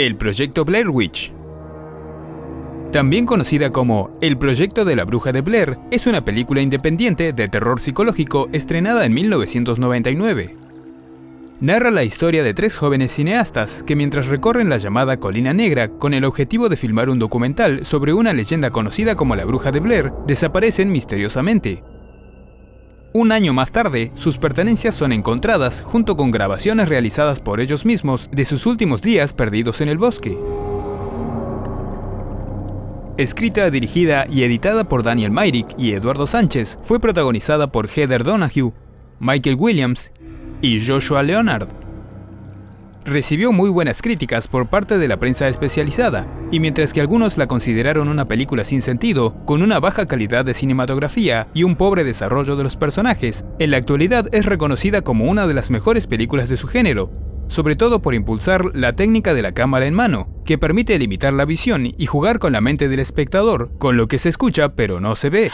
El Proyecto Blair Witch. También conocida como El Proyecto de la Bruja de Blair, es una película independiente de terror psicológico estrenada en 1999. Narra la historia de tres jóvenes cineastas que mientras recorren la llamada Colina Negra con el objetivo de filmar un documental sobre una leyenda conocida como la Bruja de Blair, desaparecen misteriosamente. Un año más tarde, sus pertenencias son encontradas junto con grabaciones realizadas por ellos mismos de sus últimos días perdidos en el bosque. Escrita, dirigida y editada por Daniel Myrick y Eduardo Sánchez, fue protagonizada por Heather Donahue, Michael Williams y Joshua Leonard. Recibió muy buenas críticas por parte de la prensa especializada, y mientras que algunos la consideraron una película sin sentido, con una baja calidad de cinematografía y un pobre desarrollo de los personajes, en la actualidad es reconocida como una de las mejores películas de su género, sobre todo por impulsar la técnica de la cámara en mano, que permite limitar la visión y jugar con la mente del espectador, con lo que se escucha pero no se ve.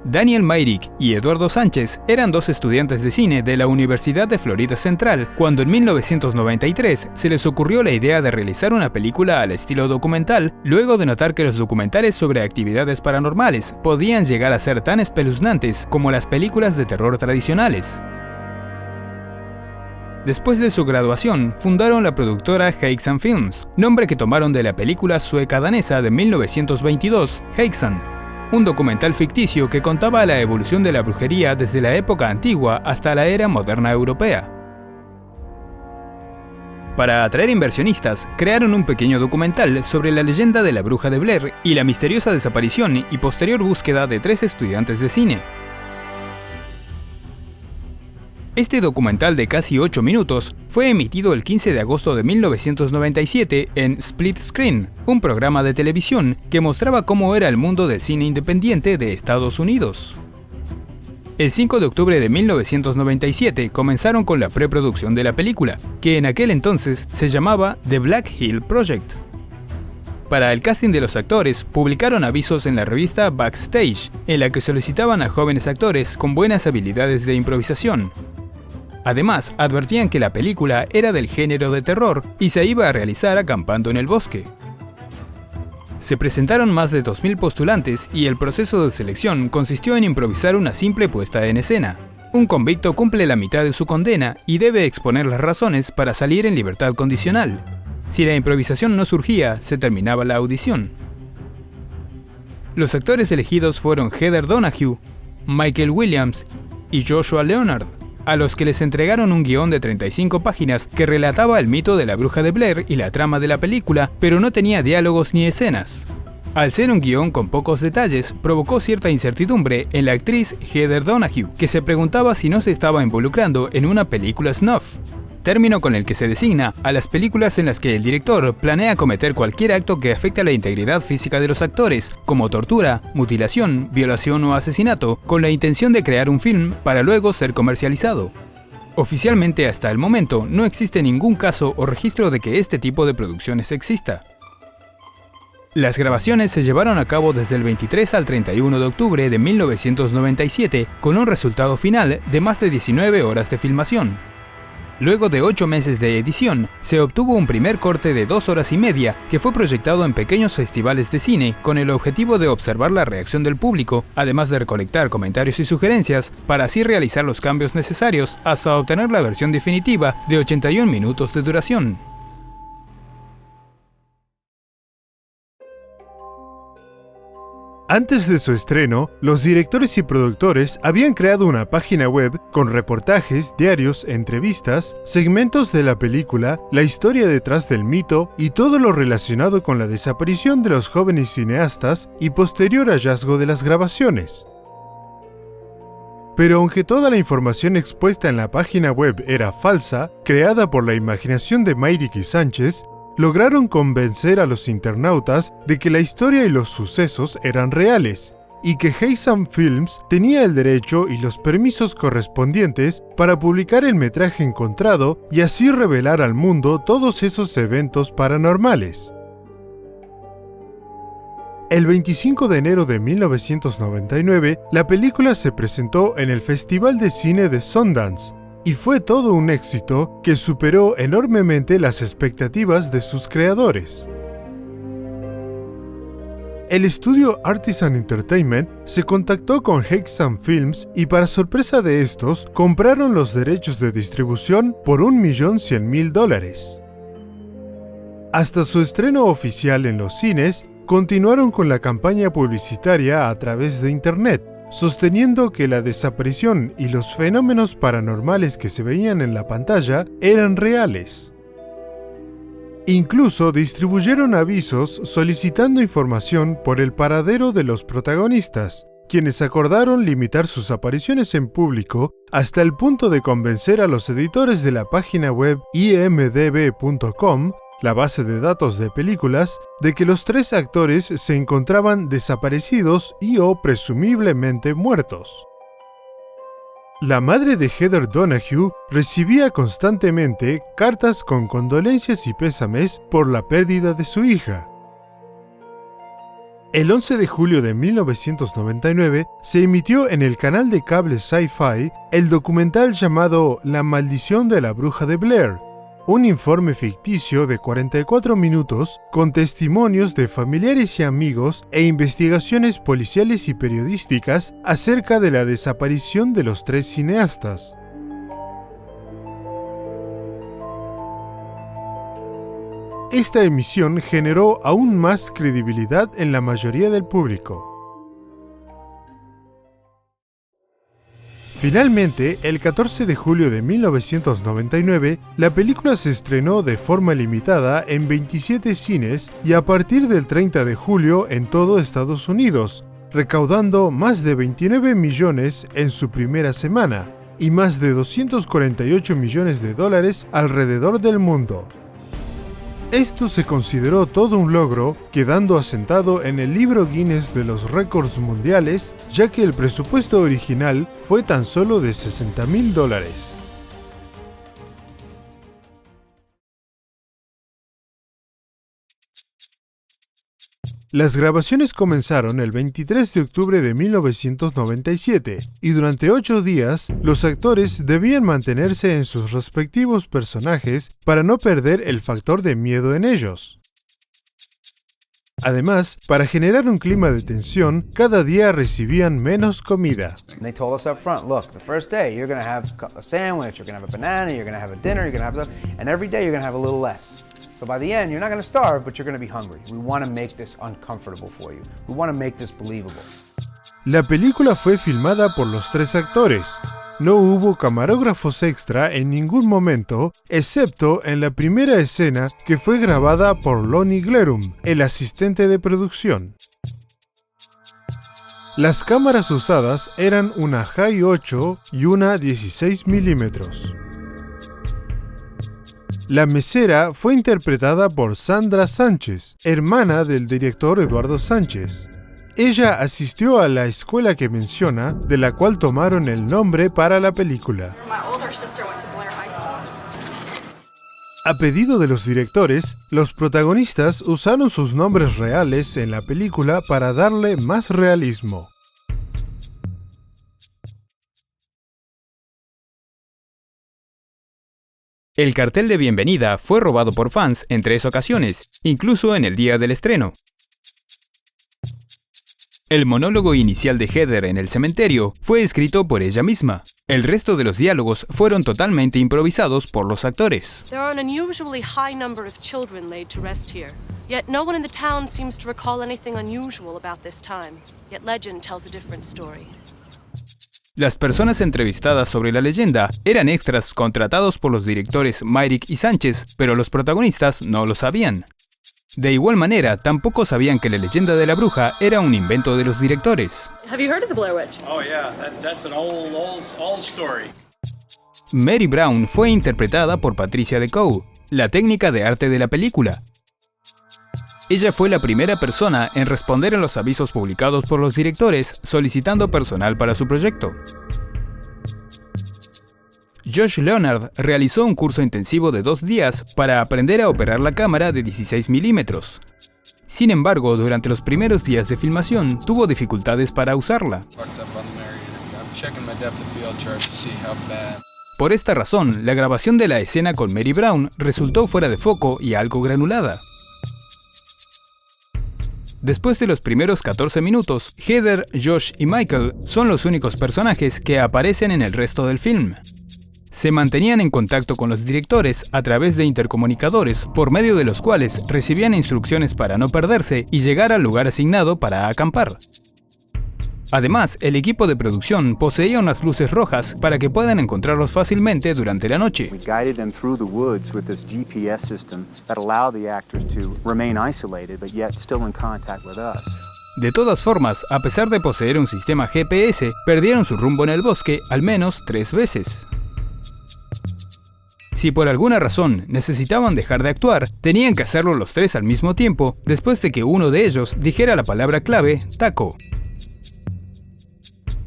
Daniel Myrick y Eduardo Sánchez eran dos estudiantes de cine de la Universidad de Florida Central cuando en 1993 se les ocurrió la idea de realizar una película al estilo documental, luego de notar que los documentales sobre actividades paranormales podían llegar a ser tan espeluznantes como las películas de terror tradicionales. Después de su graduación, fundaron la productora Häxan Films, nombre que tomaron de la película sueca-danesa de 1922, Häxan, un documental ficticio que contaba la evolución de la brujería desde la época antigua hasta la era moderna europea. Para atraer inversionistas, crearon un pequeño documental sobre la leyenda de la Bruja de Blair y la misteriosa desaparición y posterior búsqueda de tres estudiantes de cine. Este documental de casi 8 minutos fue emitido el 15 de agosto de 1997 en Split Screen, un programa de televisión que mostraba cómo era el mundo del cine independiente de Estados Unidos. El 5 de octubre de 1997 comenzaron con la preproducción de la película, que en aquel entonces se llamaba The Black Hill Project. Para el casting de los actores, publicaron avisos en la revista Backstage, en la que solicitaban a jóvenes actores con buenas habilidades de improvisación. Además, advertían que la película era del género de terror y se iba a realizar acampando en el bosque. Se presentaron más de 2000 postulantes y el proceso de selección consistió en improvisar una simple puesta en escena. Un convicto cumple la mitad de su condena y debe exponer las razones para salir en libertad condicional. Si la improvisación no surgía, se terminaba la audición. Los actores elegidos fueron Heather Donahue, Michael Williams y Joshua Leonard, a los que les entregaron un guión de 35 páginas que relataba el mito de la Bruja de Blair y la trama de la película, pero no tenía diálogos ni escenas. Al ser un guión con pocos detalles, provocó cierta incertidumbre en la actriz Heather Donahue, que se preguntaba si no se estaba involucrando en una película snuff, término con el que se designa a las películas en las que el director planea cometer cualquier acto que afecte a la integridad física de los actores, como tortura, mutilación, violación o asesinato, con la intención de crear un film para luego ser comercializado. Oficialmente hasta el momento no existe ningún caso o registro de que este tipo de producciones exista. Las grabaciones se llevaron a cabo desde el 23 al 31 de octubre de 1997, con un resultado final de más de 19 horas de filmación. Luego de 8 meses de edición, se obtuvo un primer corte de 2 horas y media que fue proyectado en pequeños festivales de cine con el objetivo de observar la reacción del público, además de recolectar comentarios y sugerencias, para así realizar los cambios necesarios hasta obtener la versión definitiva de 81 minutos de duración. Antes de su estreno, los directores y productores habían creado una página web con reportajes, diarios, entrevistas, segmentos de la película, la historia detrás del mito y todo lo relacionado con la desaparición de los jóvenes cineastas y posterior hallazgo de las grabaciones. Pero aunque toda la información expuesta en la página web era falsa, creada por la imaginación de Myrick y Sánchez, lograron convencer a los internautas de que la historia y los sucesos eran reales, y que Häxan Films tenía el derecho y los permisos correspondientes para publicar el metraje encontrado y así revelar al mundo todos esos eventos paranormales. El 25 de enero de 1999, la película se presentó en el Festival de Cine de Sundance y fue todo un éxito que superó enormemente las expectativas de sus creadores. El estudio Artisan Entertainment se contactó con Hexam Films y, para sorpresa de estos, compraron los derechos de distribución por $1.100.000. Hasta su estreno oficial en los cines, continuaron con la campaña publicitaria a través de Internet, sosteniendo que la desaparición y los fenómenos paranormales que se veían en la pantalla eran reales. Incluso distribuyeron avisos solicitando información por el paradero de los protagonistas, quienes acordaron limitar sus apariciones en público hasta el punto de convencer a los editores de la página web imdb.com, la base de datos de películas, de que los 3 actores se encontraban desaparecidos y/o presumiblemente muertos. La madre de Heather Donahue recibía constantemente cartas con condolencias y pésames por la pérdida de su hija. El 11 de julio de 1999 se emitió en el canal de cable Sci-Fi el documental llamado La maldición de la bruja de Blair, un informe ficticio de 44 minutos con testimonios de familiares y amigos e investigaciones policiales y periodísticas acerca de la desaparición de los 3 cineastas. Esta emisión generó aún más credibilidad en la mayoría del público. Finalmente, el 14 de julio de 1999, la película se estrenó de forma limitada en 27 cines y a partir del 30 de julio en todo Estados Unidos, recaudando más de 29 millones en su primera semana y más de $248 millones alrededor del mundo. Esto se consideró todo un logro, quedando asentado en el libro Guinness de los récords mundiales, ya que el presupuesto original fue tan solo de $60.000. Las grabaciones comenzaron el 23 de octubre de 1997 y durante 8 días los actores debían mantenerse en sus respectivos personajes para no perder el factor de miedo en ellos. Además, para generar un clima de tensión, cada día recibían menos comida. They told us up front, look, the first day you're going to have a sandwich, you're going to have a banana, you're going to have a dinner, you're going to have something, and every day you're going to have a little less. So by the end, you're not going to starve, but you're going to be hungry. We want to make this uncomfortable for you. We want to make this believable. La película fue filmada por los 3 actores. No hubo camarógrafos extra en ningún momento, excepto en la primera escena que fue grabada por Lonnie Glerum, el asistente de producción. Las cámaras usadas eran una High 8 y una 16 milímetros. La mesera fue interpretada por Sandra Sánchez, hermana del director Eduardo Sánchez. Ella asistió a la escuela que menciona, de la cual tomaron el nombre para la película. A pedido de los directores, los protagonistas usaron sus nombres reales en la película para darle más realismo. El cartel de bienvenida fue robado por fans en 3 ocasiones, incluso en el día del estreno. El monólogo inicial de Heather en el cementerio fue escrito por ella misma. El resto de los diálogos fueron totalmente improvisados por los actores. There are an unusually high number of children laid to rest here. Yet no one in the town seems to recall anything unusual about this time. Yet legend tells a different story. Las personas entrevistadas sobre la leyenda eran extras contratados por los directores Myrick y Sánchez, pero los protagonistas no lo sabían. De igual manera, tampoco sabían que la leyenda de la bruja era un invento de los directores. Have you heard of the Blair Witch? Oh yeah, that's an old story. Mary Brown fue interpretada por Patricia DeCoe, la técnica de arte de la película. Ella fue la primera persona en responder a los avisos publicados por los directores solicitando personal para su proyecto. Josh Leonard realizó un curso intensivo de 2 días para aprender a operar la cámara de 16 milímetros. Sin embargo, durante los primeros días de filmación, tuvo dificultades para usarla. Por esta razón, la grabación de la escena con Mary Brown resultó fuera de foco y algo granulada. Después de los primeros 14 minutos, Heather, Josh y Michael son los únicos personajes que aparecen en el resto del film. Se mantenían en contacto con los directores a través de intercomunicadores, por medio de los cuales recibían instrucciones para no perderse y llegar al lugar asignado para acampar. Además, el equipo de producción poseía unas luces rojas para que puedan encontrarlos fácilmente durante la noche. We guided them through the woods with this GPS system that allowed the actors to remain isolated but yet still in contact with us. De todas formas, a pesar de poseer un sistema GPS, perdieron su rumbo en el bosque al menos 3 veces. Si por alguna razón necesitaban dejar de actuar, tenían que hacerlo los 3 al mismo tiempo, después de que uno de ellos dijera la palabra clave, taco.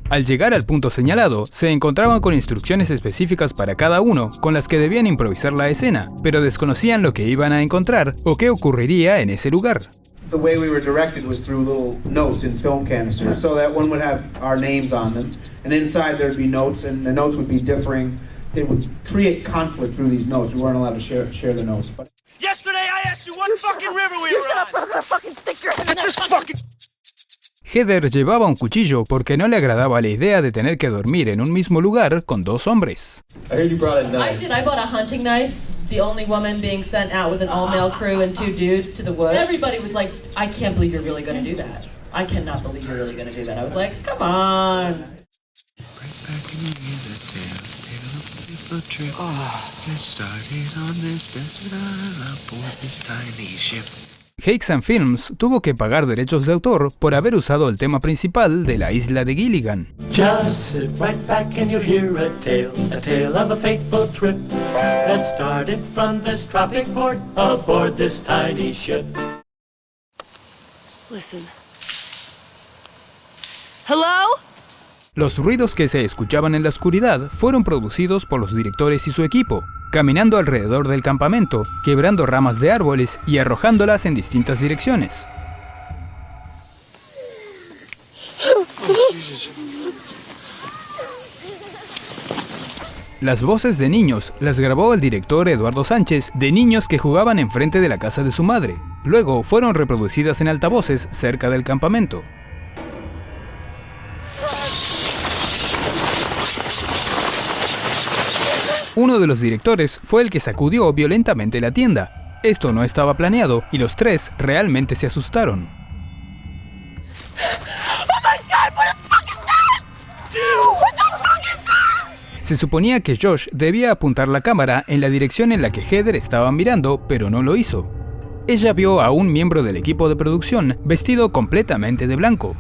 Al llegar al punto señalado, se encontraban con instrucciones específicas para cada uno, con las que debían improvisar la escena, pero desconocían lo que iban a encontrar o qué ocurriría en ese lugar. The way we were directed was through little notes in film canisters, so that one would have our names on them, and inside there'd be notes, and the notes would be differing. It would create conflict through these notes. We weren't allowed to share the notes. But yesterday I asked you what fucking river we were on. I'm gonna fucking stick your head in that fucking... Heather llevaba un cuchillo porque no le agradaba la idea de tener que dormir en un mismo lugar con 2 hombres. I heard you brought a knife. I did. I bought a hunting knife. The only woman being sent out with an all-male crew and 2 dudes to the woods. Everybody was like, I can't believe you're really going to do that. I cannot believe you're really going to do that. I was like, come on. Hexan Films tuvo que pagar derechos de autor por haber usado el tema principal de La Isla de Gilligan. Just sit right back and you'll hear a tale of a fateful trip that started from this tropic port aboard this tiny ship. Listen. Hello? Los ruidos que se escuchaban en la oscuridad fueron producidos por los directores y su equipo, caminando alrededor del campamento, quebrando ramas de árboles y arrojándolas en distintas direcciones. Las voces de niños las grabó el director Eduardo Sánchez de niños que jugaban enfrente de la casa de su madre. Luego fueron reproducidas en altavoces cerca del campamento. Uno de los directores fue el que sacudió violentamente la tienda. Esto no estaba planeado y los 3 realmente se asustaron. Se suponía que Josh debía apuntar la cámara en la dirección en la que Heather estaba mirando, pero no lo hizo. Ella vio a un miembro del equipo de producción vestido completamente de blanco.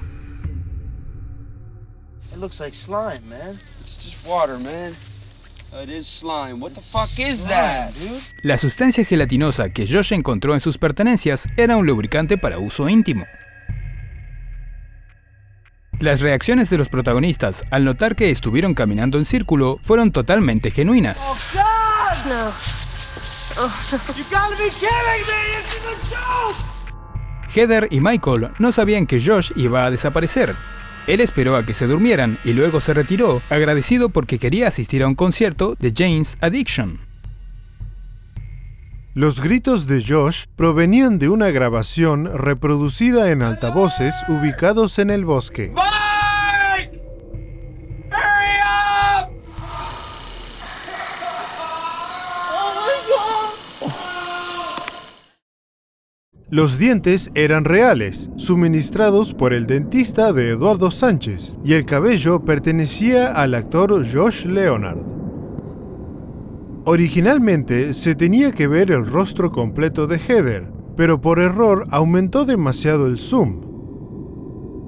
It looks like slime, man. It's just water, man. It is slime. What the fuck is that, dude? La sustancia gelatinosa que Josh encontró en sus pertenencias era un lubricante para uso íntimo. Las reacciones de los protagonistas al notar que estuvieron caminando en círculo fueron totalmente genuinas. Oh, God! No. Oh. You gotta be kidding me! This is a joke! Heather y Michael no sabían que Josh iba a desaparecer. Él esperó a que se durmieran y luego se retiró, agradecido porque quería asistir a un concierto de Jane's Addiction. Los gritos de Josh provenían de una grabación reproducida en altavoces ubicados en el bosque. Mike! Hurry up! Los dientes eran reales, suministrados por el dentista de Eduardo Sánchez, y el cabello pertenecía al actor Josh Leonard. Originalmente se tenía que ver el rostro completo de Heather, pero por error aumentó demasiado el zoom.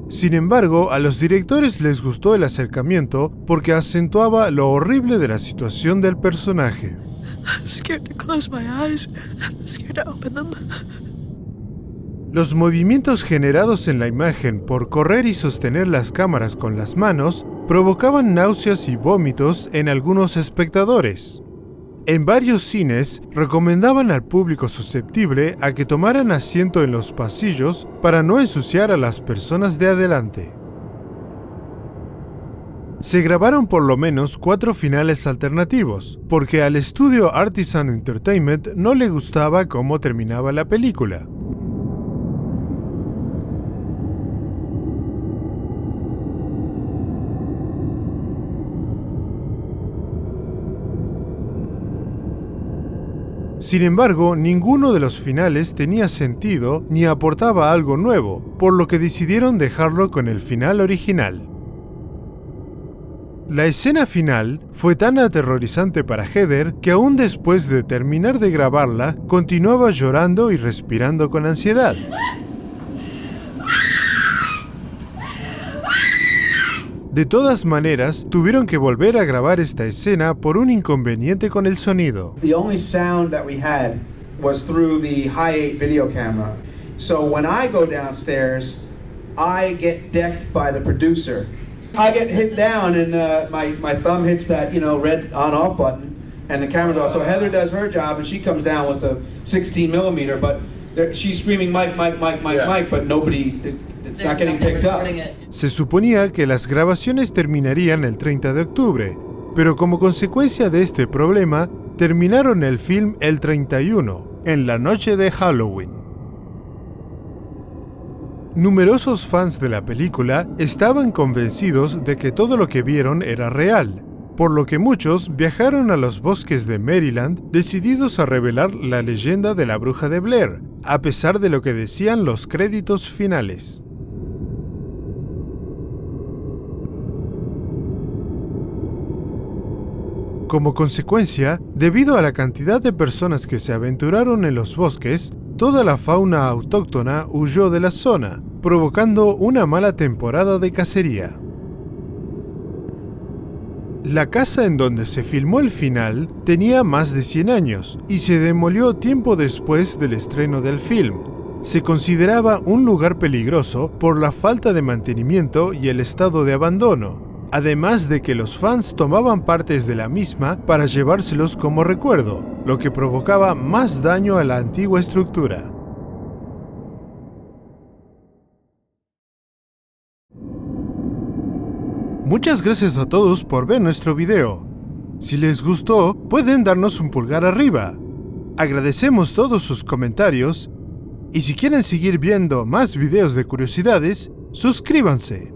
Sin embargo, a los directores les gustó el acercamiento porque acentuaba lo horrible de la situación del personaje. I'm scared to close my eyes. I'm scared to open them. Los movimientos generados en la imagen por correr y sostener las cámaras con las manos provocaban náuseas y vómitos en algunos espectadores. En varios cines recomendaban al público susceptible a que tomaran asiento en los pasillos para no ensuciar a las personas de adelante. Se grabaron por lo menos 4 finales alternativos, porque al estudio Artisan Entertainment no le gustaba cómo terminaba la película. Sin embargo, ninguno de los finales tenía sentido ni aportaba algo nuevo, por lo que decidieron dejarlo con el final original. La escena final fue tan aterrorizante para Heather que aún después de terminar de grabarla, continuaba llorando y respirando con ansiedad. De todas maneras, tuvieron que volver a grabar esta escena por un inconveniente con el sonido. The only sound that we had was through the Hi8 video camera. So when I go downstairs, I get decked by the producer. I get hit down and my thumb hits that, red on-off button and the camera's off. So Heather does her job and she comes down with a 16 millimeter, but she's screaming Mike, but nobody... It's not getting picked up. Se suponía que las grabaciones terminarían el 30 de octubre, pero como consecuencia de este problema, terminaron el film el 31, en la noche de Halloween. Numerosos fans de la película estaban convencidos de que todo lo que vieron era real, por lo que muchos viajaron a los bosques de Maryland decididos a revelar la leyenda de la bruja de Blair, a pesar de lo que decían los créditos finales. Como consecuencia, debido a la cantidad de personas que se aventuraron en los bosques, toda la fauna autóctona huyó de la zona, provocando una mala temporada de cacería. La casa en donde se filmó el final tenía más de 100 años y se demolió tiempo después del estreno del film. Se consideraba un lugar peligroso por la falta de mantenimiento y el estado de abandono, además de que los fans tomaban partes de la misma para llevárselos como recuerdo, lo que provocaba más daño a la antigua estructura. Muchas gracias a todos por ver nuestro video. Si les gustó, pueden darnos un pulgar arriba. Agradecemos todos sus comentarios y si quieren seguir viendo más videos de curiosidades, suscríbanse.